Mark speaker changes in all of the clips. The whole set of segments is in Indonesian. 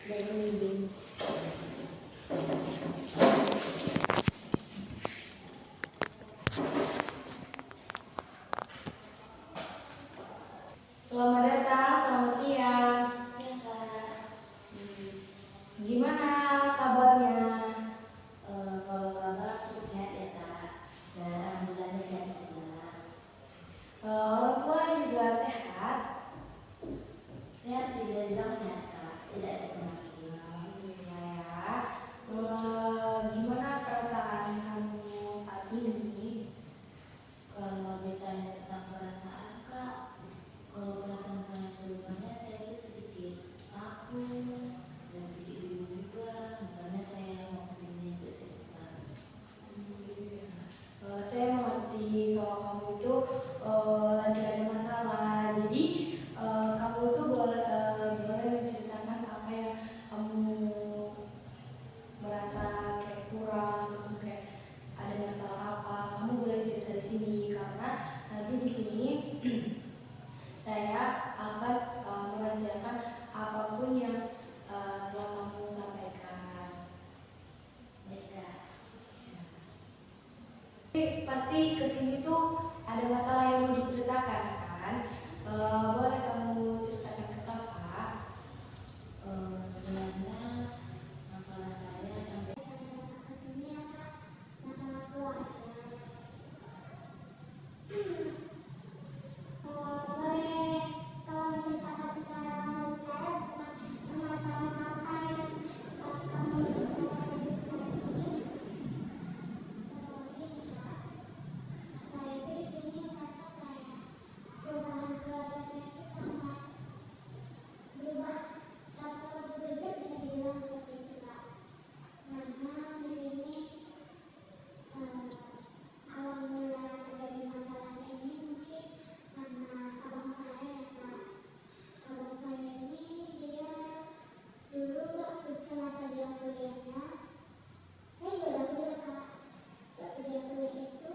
Speaker 1: Selamat datang, selamat siang.
Speaker 2: Siang, Kak.
Speaker 1: Gimana kabarnya?
Speaker 2: Kalau kabar cukup sehat ya, Kak. Dan alhamdulillah sehat juga.
Speaker 1: Orang tua juga sehat?
Speaker 2: Sehat sih, dari bilang sehat, Kak. Tidak ada penyakit.
Speaker 1: Alhamdulillah ya. Gimana perasaan kamu saat ini?
Speaker 2: Kalau ditanya tentang perasaan, Kak, kalau perasaan saya sebelumnya saya itu sedikit takut dan sedikit bingung juga. Makanya saya mau kesini untuk cerita.
Speaker 1: Saya mengerti kalau kamu itu lagi ada masalah. Jadi kamu tuh boleh menceritakan apa yang kamu merasa kayak kurang atau kayak ada masalah apa. Kamu boleh cerita di sini karena nanti di sini saya akan merahasiakan apapun yang telah kamu sampaikan.
Speaker 2: Baik, Kak.
Speaker 1: Pasti kesini tuh ada masalah yang mau diceritakan kan? Boleh kamu ceritakan ke kakak?
Speaker 2: Sebenarnya masalah saya sampai
Speaker 3: Kesini ya Kak, masalah keluarga. Boleh tolong menceritakan secara detail tentang permasalahan apa yang kamu hadapi sekarang ini? Gini Kak, saya itu di sini merasa kayak perubahan keluarga saya itu sangat berubah 180 derajat, bisa dibilang seperti itu Kak. Karena di sini awal mula terjadi masalahnya ini mungkin karena abang saya ya Kak. Abang saya ini dia dulu waktu semasa dia kuliahnya, saya juga udah kuliah Kak. Waktu dia kuliah itu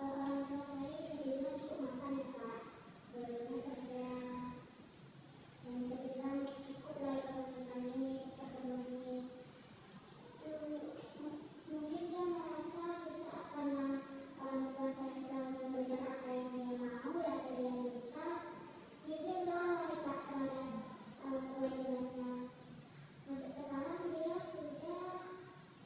Speaker 3: orang tua saya bisa dibilang cukup mapan ya Kak. Dua-duanya kerja dan bisa dibilang cukup lah ekonomi terpenuhi. Mungkin dia merasa bisa karena orang tua saya selalu memberikan apa yang dia mau dan apa yang dia minta, jadi dia lalai Kak terhadap kewajibannya. Sampai sekarang dia sudah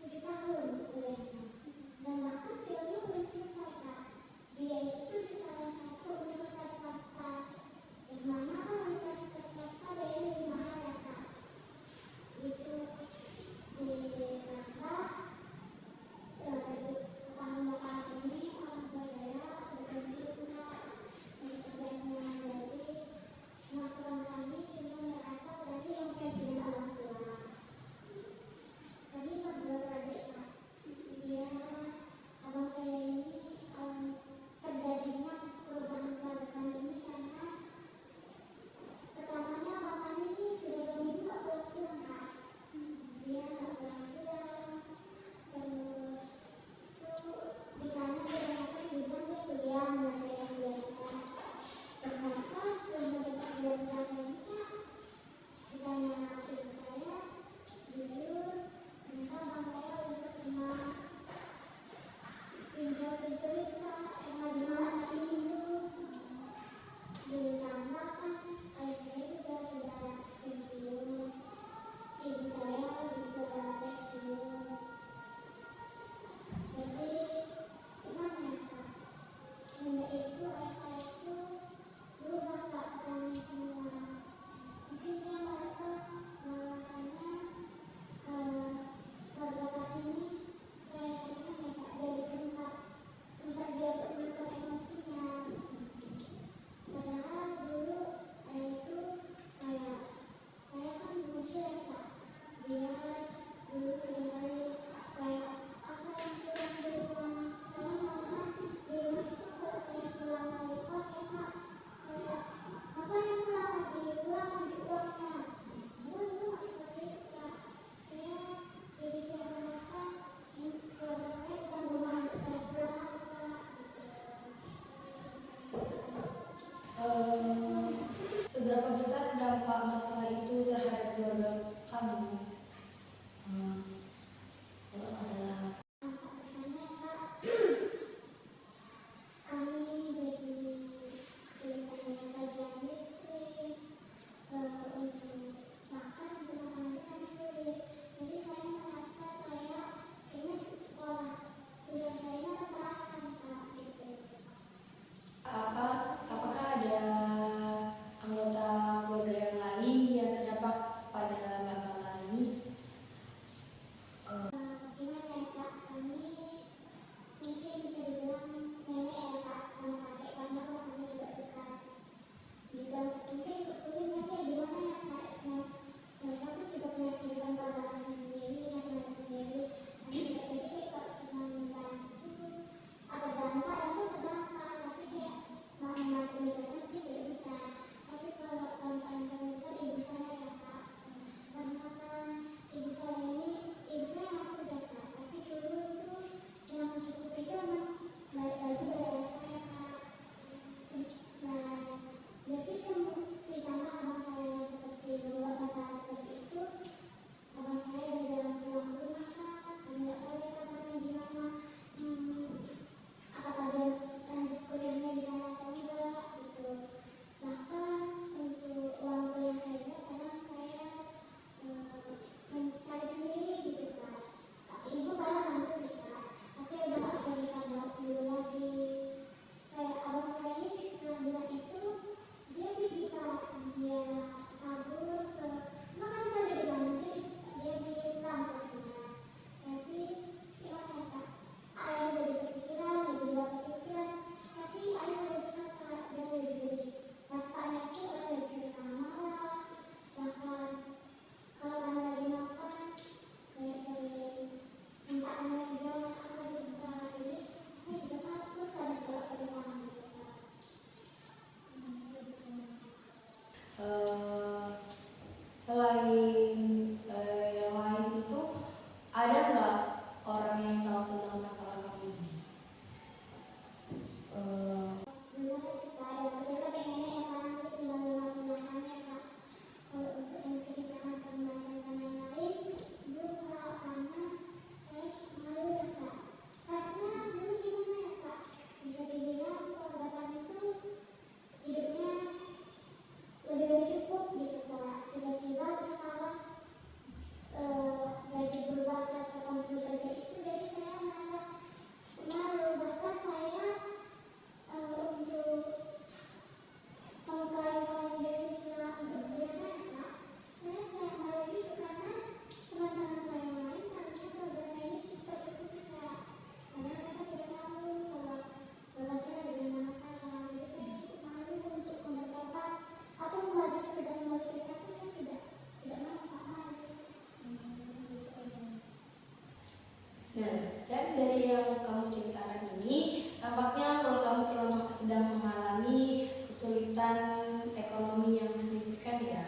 Speaker 3: 7 tahun kuliahnya dan bahkan teorinya belum selesai Kak. Dia itu di salah satu universitas swasta, yang mana kan universitas swasta biayanya lebih mahal ya Kak. Itu ditambah setahun belakangan ini orang tua saya berhenti Kak untuk kerjanya, jadi masukan kami cuma berasal dari yang pensiun orang tua. Kami berdua beradik Kak. Dia abang saya ini terjadinya perubahan keluarga kami ini karena pertamanya abang kami ini sudah 2 minggu gak pulang-pulang Kak. Dia gak pulang-pulang, terus tuh ditanya kebanyakan juga dia kuliah, masih ada kuliah Kak. Ternyata setelah mendapat bulan puasanya, ditanya ibu saya, jujur ternyata abang saya udah terkena pinjol-pinjol itu Kak, karena di mana hari Minggu. Ditambah kan ayah saya juga sudah pensiun, ibu saya juga pensiun. Jadi gimana ya Kak? Semenjak itu ayah saya itu berubah Kak kami semua. Mungkin dia merasa bahwasanya keluarga kami ini kayak gimana ya Kak? Dari tempat dia untuk meluapkan emosinya. Padahal dulu ayah itu kayak, saya kan bocil ya Kak. Dia dulu seringkali kayak apa yang kurang di rumah. Sekarang malahan di rumah itu kalau saya pulang dari kos ya Kak, kayak apa yang kurang lagi uangnya. Padahal dulu nggak seperti itu Kak. Saya jadi kayak merasa keluarga saya bukan rumah untuk saya pulang Kak.
Speaker 1: Seberapa besar dampak masalah itu terhadap keluarga kamu?
Speaker 2: Kalau masalah
Speaker 3: Misalnya Kak, kami jadi kesulitan dengan tagihan listrik, untuk makan untuk makan itu kami sulit. Jadi saya merasa kayak kayaknya sekolah kuliah saya ini akan terancam Kak gitu.
Speaker 1: Apakah ada anggota keluarga yang lain yang terdampak pada masalah ini?
Speaker 3: Gimana ya Kak, kami mungkin bisa dibilang nenek ya Kak, sama kakek karena rumah kami juga dekat. Juga mungkin mereka gimana ya Kak, ya, mereka tuh juga punya kehidupan keluarga sendiri, masing-masing sendiri. Kami juga jadi kayak kalau cuma membantu ada dampak itu terdampak, tapi kayak mau membantu saja mungkin tidak bisa. Tapi kalau dampak yang paling besar ibu saya ya Kak, karena kan ibu saya mampu kerja Kak, tapi dulu tuh yang cukup itu emang balik lagi dari ayah saya Kak. Nah, jadi ditambah abang saya yang seperti berbuat masalah seperti itu, abang saya udah jarang pulang ke rumah Kak, dan nggak tahu ya kabarnya gimana, apakah dia lanjut kuliahnya di sana atau enggak gitu. Bahkan untuk uang kuliah saya kadang saya mencari sendiri gitu Kak. Ibu kadang bantu sih Kak, tapi udah nggak bisa buat dulu lagi. Kayak abang saya ini setelah bulan itu dia pergi Kak, dia kabur ke makan kan di Bandung, dia di kampusnya. Tapi gimana ya Kak, ayah jadi kepikiran, ibu juga kepikiran, tapi ayah udah besar Kak, dia jadi bapaknya itu ayah udah bisa marah, bahkan kalau kami lagi makan kayak sering minta anak jangan apa juga, jadi saya juga takut kadang kalau ke rumah gitu Kak.
Speaker 1: Selain yang lain itu, ada nggak orang yang tahu tentang masalah kamu ini?
Speaker 3: Benar sih Kak, ya kebetulan kayak nenek yang kadang itu tinggal di rumah sama anaknya Kak. Kalau untuk yang ceritakan teman-teman yang lain belum Kak, karena saya malu ya Kak. Karena dulu gimana ya Kak, bisa dibilang keluarga kami itu hidupnya lebih dari cukup gitu Kak. Tiba-tiba sekarang gaji berubah 180 derajat itu, jadi saya merasa malu. Bahkan saya untuk mengklaim beasiswa untuk kuliah saya Kak, saya kayak malu gitu karena teman-teman saya yang lain harusnya keluarga saya ini cukup tercukupi Kak. Padahal saya tidak tahu kalau keluarga saya ada yang masalah, jadi saya cukup malu untuk mendapatkan atau membagi sekedar membagi cerita itu saya tidak mau Kak, malu. Gitu aja.
Speaker 1: Nah, dan dari yang kamu ceritakan ini, tampaknya kalau kamu sedang mengalami kesulitan ekonomi yang signifikan ya.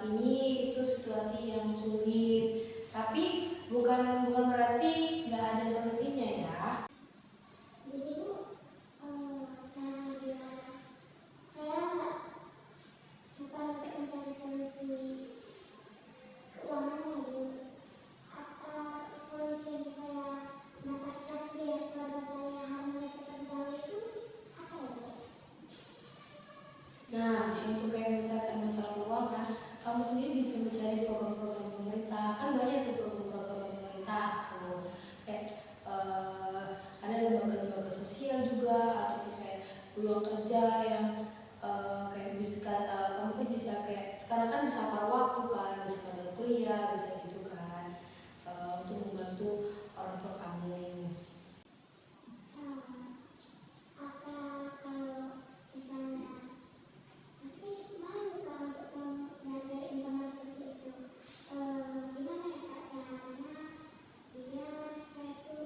Speaker 1: Ini itu situasi yang sulit, tapi bukan berarti nggak ada solusinya ya.
Speaker 3: Jadi Bu, cara biar saya bukan untuk mencari solusi keuangannya Bu, apa solusi yang saya dapatkan biar keluarga saya harmonis seperti dahulu itu apa ya Bu?
Speaker 1: Nah, untuk kayak misalkan masalah keuangan, kamu sendiri bisa mencari program-program pemerintah. Kan banyak tuh program-program pemerintah tuh. Kayak ada lembaga-lembaga sosial juga, atau kayak peluang kerja yang kayak bisa kamu tuh bisa kayak sekarang kan bisa paruh waktu kan, bisa sambil kuliah, bisa gitu kan, untuk membantu orang tua kamu.
Speaker 3: Apa kalau misalnya saya cukup malu Kak untuk menjaga informasi seperti itu. Gimana ya Kak caranya biar saya tuh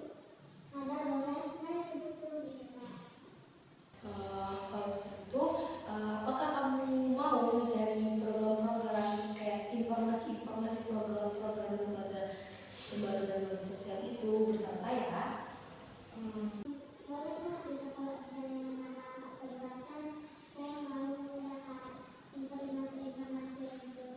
Speaker 3: sadar bahwa saya sebenarnya butuh gitu Kak.
Speaker 1: Kalau seperti itu, apakah kamu mau mencari program-program kayak informasi-informasi program-program lembaga sosial itu bersama saya?
Speaker 3: Boleh Kak, gitu kalau misalnya Kakak keberatan, saya mau mendapat informasi-informasi itu.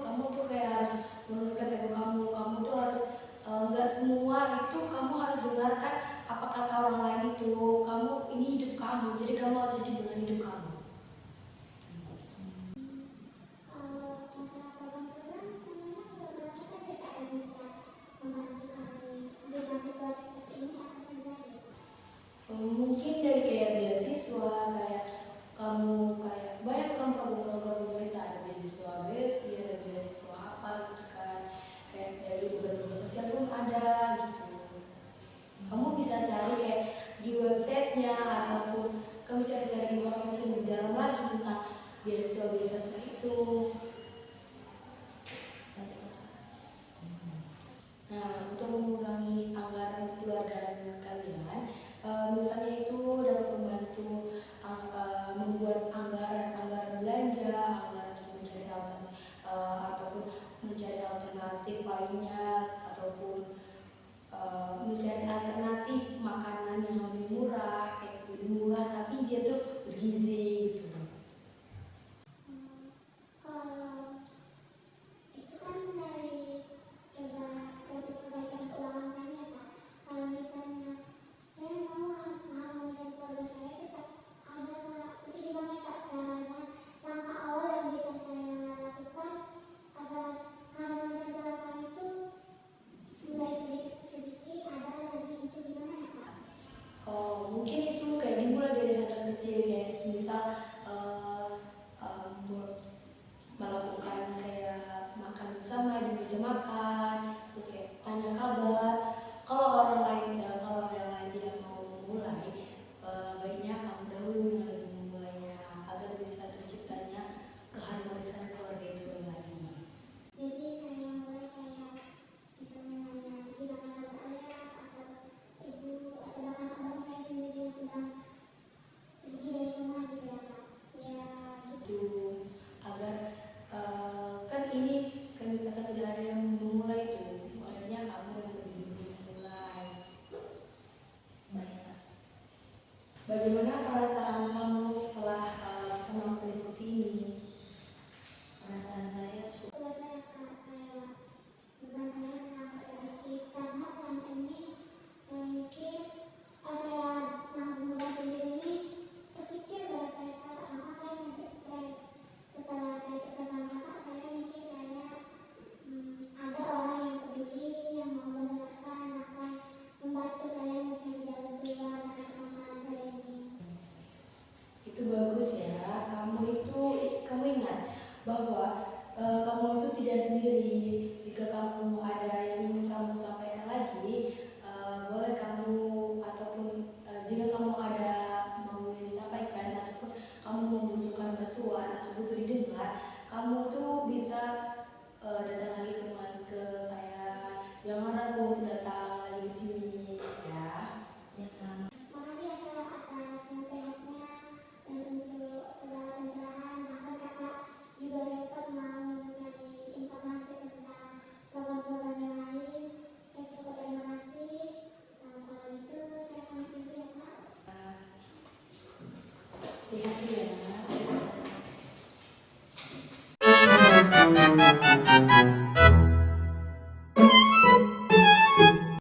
Speaker 1: kamu tuh kayak harus menurunkan ego kamu tuh harus nggak semua itu kamu harus dengarkan apa kata orang lain itu. Kamu ini hidup kamu, jadi kamu harus hidup dengan hidup kamu.
Speaker 3: Kalau masalah program-program, sebenarnya program apa saja Kak yang bisa membantu kami dengan situasi seperti ini apa saja gitu?
Speaker 1: Mungkin dari kayak beasiswa, kayak kamu kayak banyak kan program-program pemerintah, ada beasiswa BSI, ada beasiswa apa gitu kan, kayak dari lembaga sosial pun ada gitu. Kamu bisa cari kayak di websitenya ataupun kamu cari-cari informasi lebih dalam lagi tentang beasiswa itu. Nah, untuk mengurangi anggaran keluarga kalian, misalnya itu dapat membantu membuat anggaran belanja, anggaran untuk mencari ataupun mencari alternatif lainnya, ataupun mencari alternatif makanan yang lebih murah, kayak lebih murah tapi dia tuh bergizi gitu.
Speaker 3: Kalau itu kan dari coba kasih perbaikan keuangan kami ya Kak. Kalau misalnya saya mau mengharmonisasi keluarga saya tetap ada Kak. Itu gimana Kak caranya? Langkah awal yang bisa saya lakukan agar keharmonisan keluarga kami itu mulai sedikit ada lagi itu gimana ya Kak?
Speaker 1: Mungkin itu kayak dimulai dari hal kecil, kayak semisal melakukan kayak makan bersama di meja makan, terus kayak tanya kabar. Kalau orang lain kalau yang lain tidak mau memulai, baiknya kamu dahulu yang lebih memulainya agar bisa terciptanya keharmonisan keluarga itu lagi.
Speaker 3: Jadi saya mulai kayak misalnya nanya gimana kabar ayah atau ibu atau bahkan abang saya sendiri yang sedang pergi dari rumah gitu ya Kak. Ya gitu.
Speaker 1: Itu agar kan ini kan misalkan tidak ada yang memulai itu, akhirnya kamu yang lebih dulu memulai.
Speaker 2: Baik.
Speaker 1: Bagaimana perasaan kamu setelah kita melakukan diskusi ini?
Speaker 2: Perasaan saya cukup
Speaker 3: Keluarga ya Kak, kayak beban saya menambah sedikit karena selama ini saya mikir saya mampu membantu diri ini terpikir dari saya Kak, maka saya sampai stres. Setelah saya cerita sama Kakak, saya mikir kayak ada orang yang peduli, yang mau mendengarkan, maka membantu saya mencari jalan keluar dari permasalahan saya ini.
Speaker 1: Itu bagus ya. Kamu ingat bahwa kamu itu tidak sendiri. Jika kamu ada yang ingin kamu sampaikan lagi, boleh kamu ataupun jika kamu ada mau disampaikan ataupun kamu membutuhkan bantuan atau butuh didengar, kamu tuh bisa datang lagi ke saya. Jangan ragu untuk datang lagi di sini ya.
Speaker 2: ya Kak.
Speaker 3: Makasih ya Kak atas nasihatnya dan untuk segala pencerahan. Bahkan Kakak juga dapat mau mencari informasi tentang program-program yang lain. Saya cukup terima kasih. Kalau itu saya pamit dulu ya Kak.
Speaker 1: Hati-hati ya.